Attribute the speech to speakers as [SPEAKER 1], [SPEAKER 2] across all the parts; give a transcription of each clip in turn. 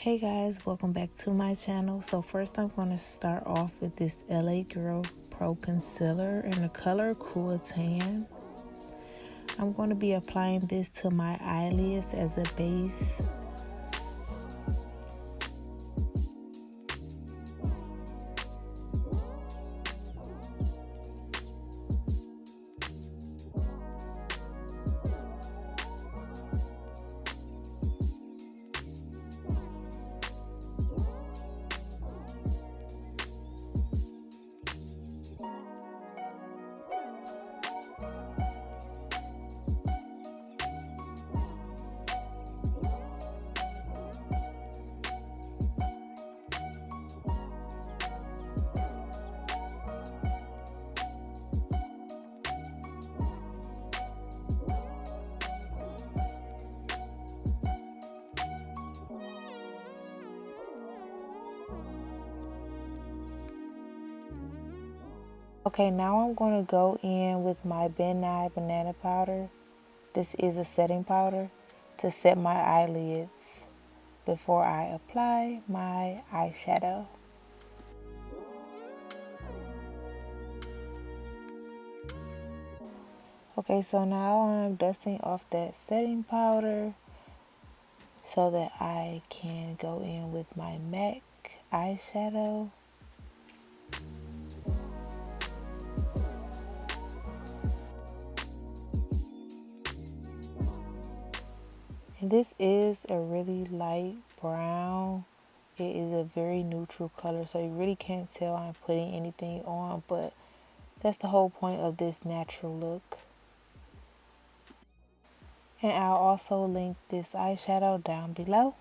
[SPEAKER 1] Hey guys, welcome back to my channel. So first I'm going to start off with this LA Girl Pro Concealer in the color Cool Tan. I'm going to be applying this to my eyelids as a base. Okay, now I'm going to go in with my Ben Nye banana powder. This is a setting powder to set my eyelids before I apply my eyeshadow. Okay, so now I'm dusting off that setting powder so that I can go in with my MAC eyeshadow. And this is a really light brown. It is a very neutral color, so you really can't tell I'm putting anything on, but that's the whole point of this natural look. And I'll also link this eyeshadow down below.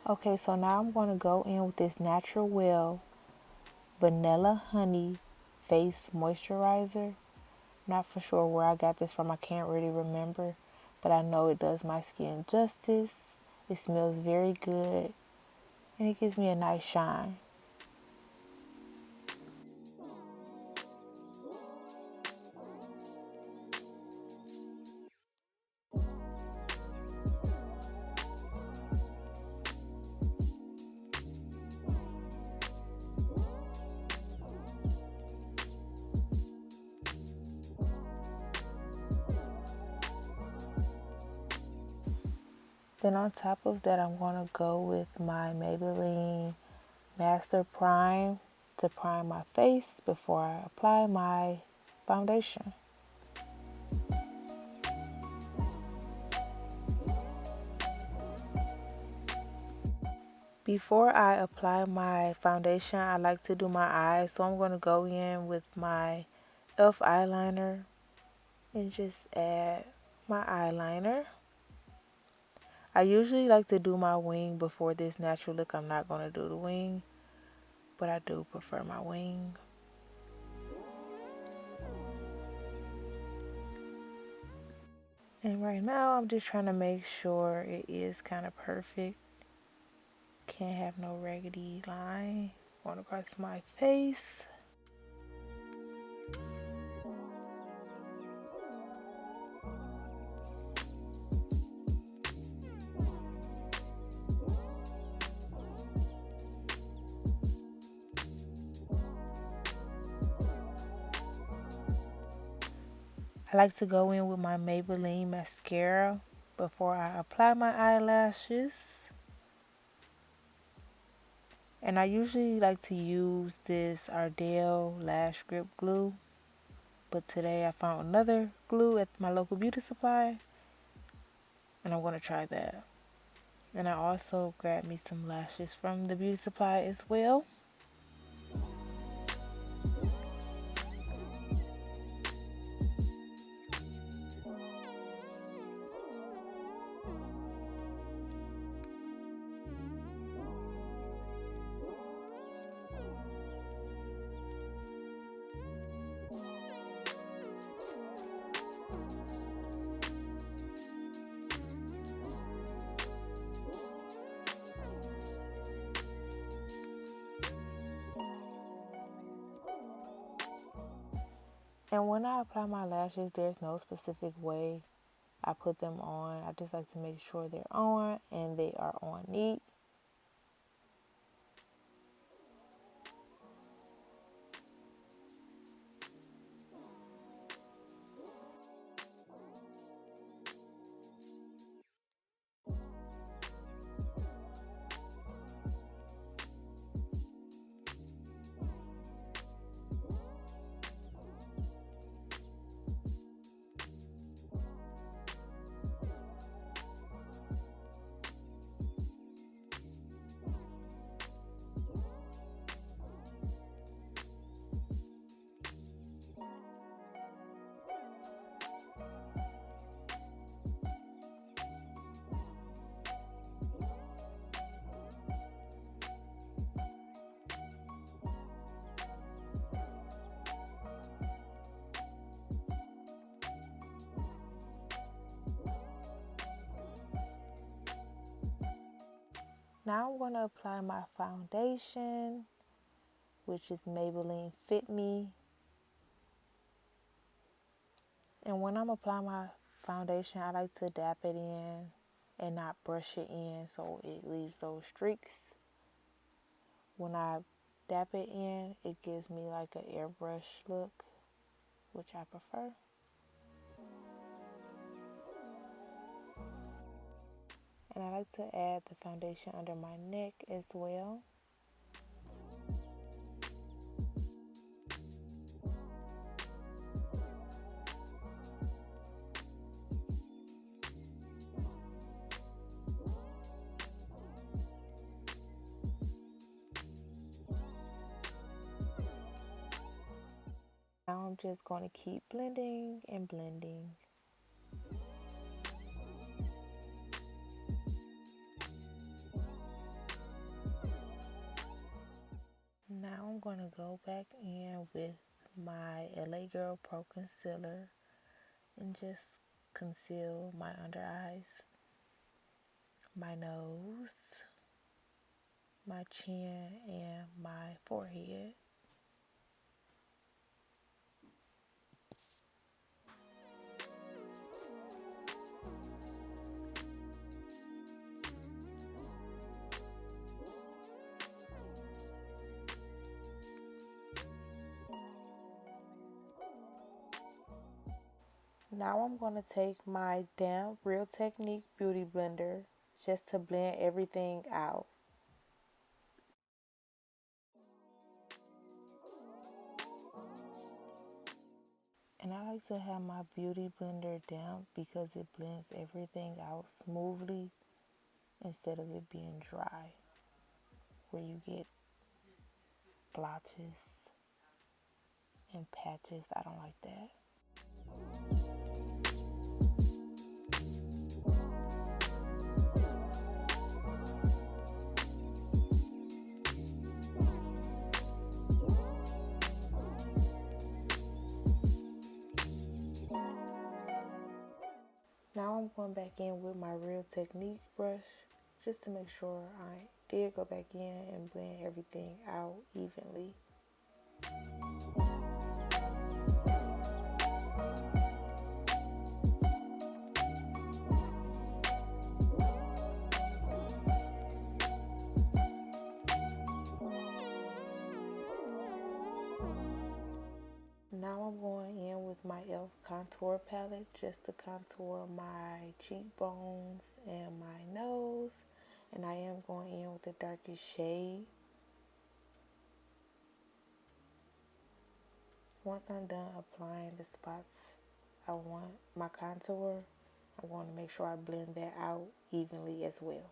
[SPEAKER 1] Okay, so now I'm going to go in with this Natural Well Vanilla Honey Face Moisturizer. Not for sure where I got this from. I can't really remember, but I know it does my skin justice. It smells very good, and it gives me a nice shine. Then on top of that, I'm going to go with my Maybelline Master Prime to prime my face before I apply my foundation. Before I apply my foundation, I like to do my eyes, so I'm going to go in with my e.l.f. eyeliner and just add my eyeliner. I usually like to do my wing before this natural look. I'm not going to do the wing, but I do prefer my wing. And right now I'm just trying to make sure it is kind of perfect. Can't have no raggedy line going across my face. I like to go in with my Maybelline mascara before I apply my eyelashes. And I usually like to use this Ardell Lash Grip Glue. But today I found another glue at my local beauty supply, and I'm going to try that. And I also grabbed me some lashes from the beauty supply as well. And when I apply my lashes, there's no specific way I put them on. I just like to make sure they're on and they are on neat. Now I'm going to apply my foundation, which is Maybelline Fit Me. And when I'm applying my foundation, I like to dab it in and not brush it in so it leaves those streaks. When I dab it in, it gives me like an airbrush look, which I prefer. And I like to add the foundation under my neck as well. Now I'm just going to keep blending and blending. Now I'm going to go back in with my LA Girl Pro Concealer and just conceal my under eyes, my nose, my chin, and my forehead. Now I'm going to take my damp Real Technique Beauty Blender just to blend everything out. And I like to have my beauty blender damp because it blends everything out smoothly instead of it being dry, where you get blotches and patches. I don't like that. Now I'm going back in with my Real Technique brush just to make sure I did go back in and blend everything out evenly. Now I'm going in with my e.l.f. contour palette just to contour my cheekbones and my nose. And I am going in with the darkest shade. Once I'm done applying the spots I want my contour, I'm going to make sure I blend that out evenly as well.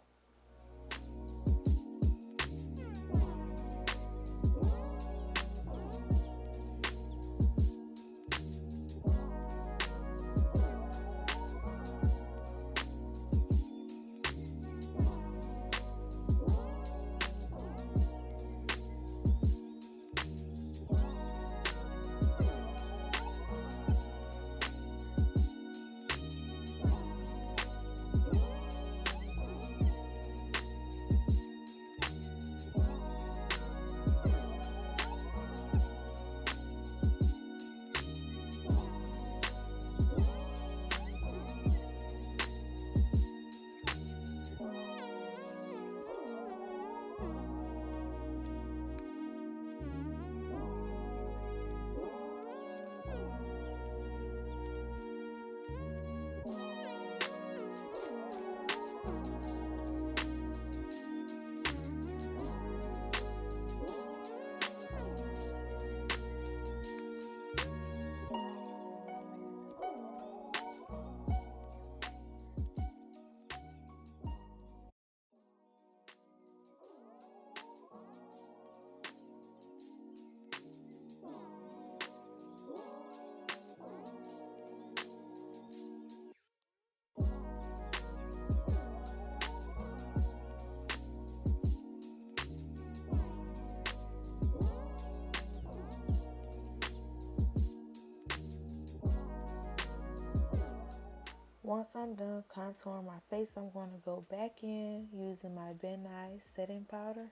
[SPEAKER 1] Once I'm done contouring my face, I'm going to go back in using my Ben Nye setting powder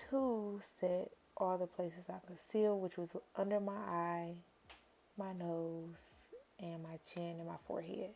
[SPEAKER 1] to set all the places I concealed, which was under my eye, my nose, and my chin and my forehead.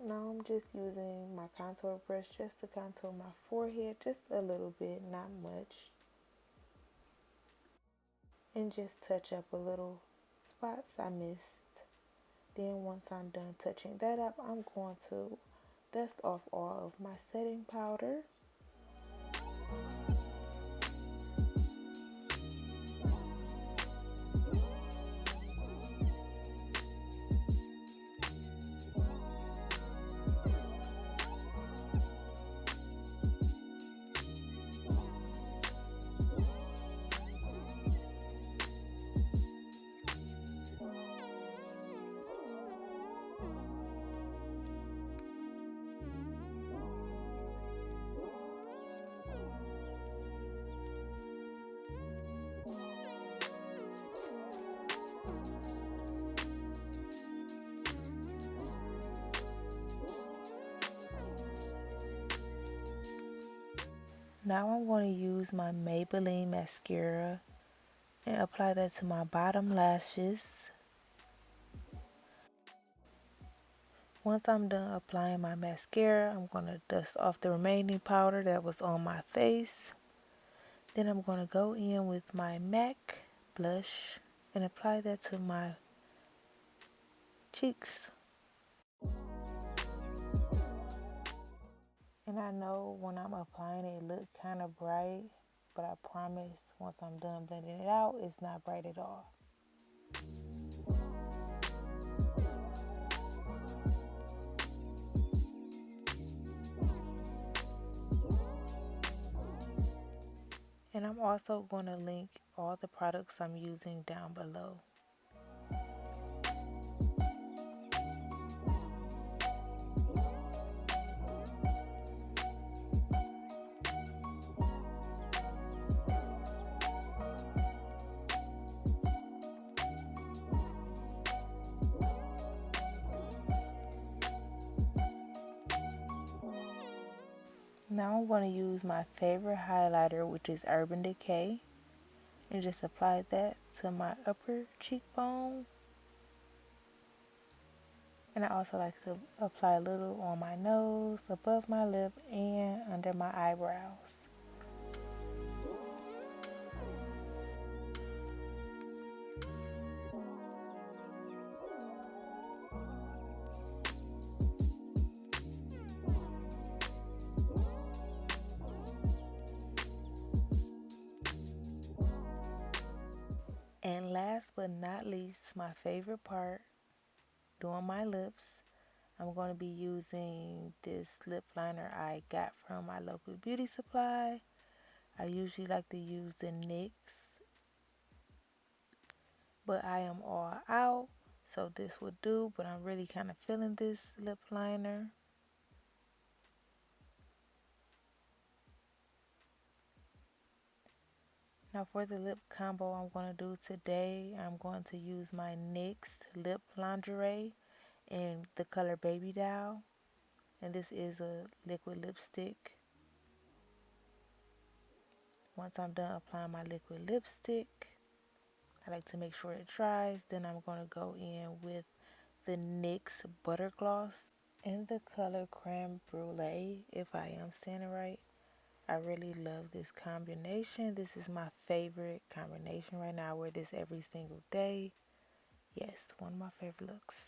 [SPEAKER 1] Now I'm just using my contour brush just to contour my forehead just a little bit, not much. And just touch up a little spots I missed. Then once I'm done touching that up, I'm going to dust off all of my setting powder. Now I'm going to use my Maybelline mascara and apply that to my bottom lashes. Once I'm done applying my mascara, I'm going to dust off the remaining powder that was on my face. Then I'm going to go in with my MAC blush and apply that to my cheeks. And I know when I'm applying it, it looks kind of bright, but I promise once I'm done blending it out, it's not bright at all. And I'm also going to link all the products I'm using down below. Now I'm going to use my favorite highlighter, which is Urban Decay, and just apply that to my upper cheekbone. And I also like to apply a little on my nose, above my lip, and under my eyebrows. And last but not least, my favorite part, doing my lips. I'm going to be using this lip liner I got from my local beauty supply. I usually like to use the NYX, but I am all out, so this will do. But I'm really kind of feeling this lip liner. Now for the lip combo I'm going to do today, I'm going to use my NYX Lip Lingerie in the color Babydoll. And this is a liquid lipstick. Once I'm done applying my liquid lipstick, I like to make sure it dries. Then I'm going to go in with the NYX Butter Gloss in the color Creme Brûlée, if I am saying it right. I really love this combination. This is my favorite combination right now. I wear this every single day. Yes, one of my favorite looks.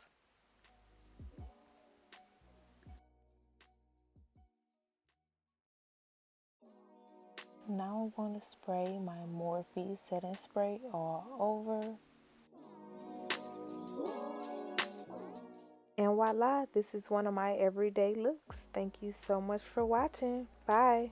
[SPEAKER 1] Now I'm going to spray my Morphe setting spray all over. And voila, this is one of my everyday looks. Thank you so much for watching. Bye.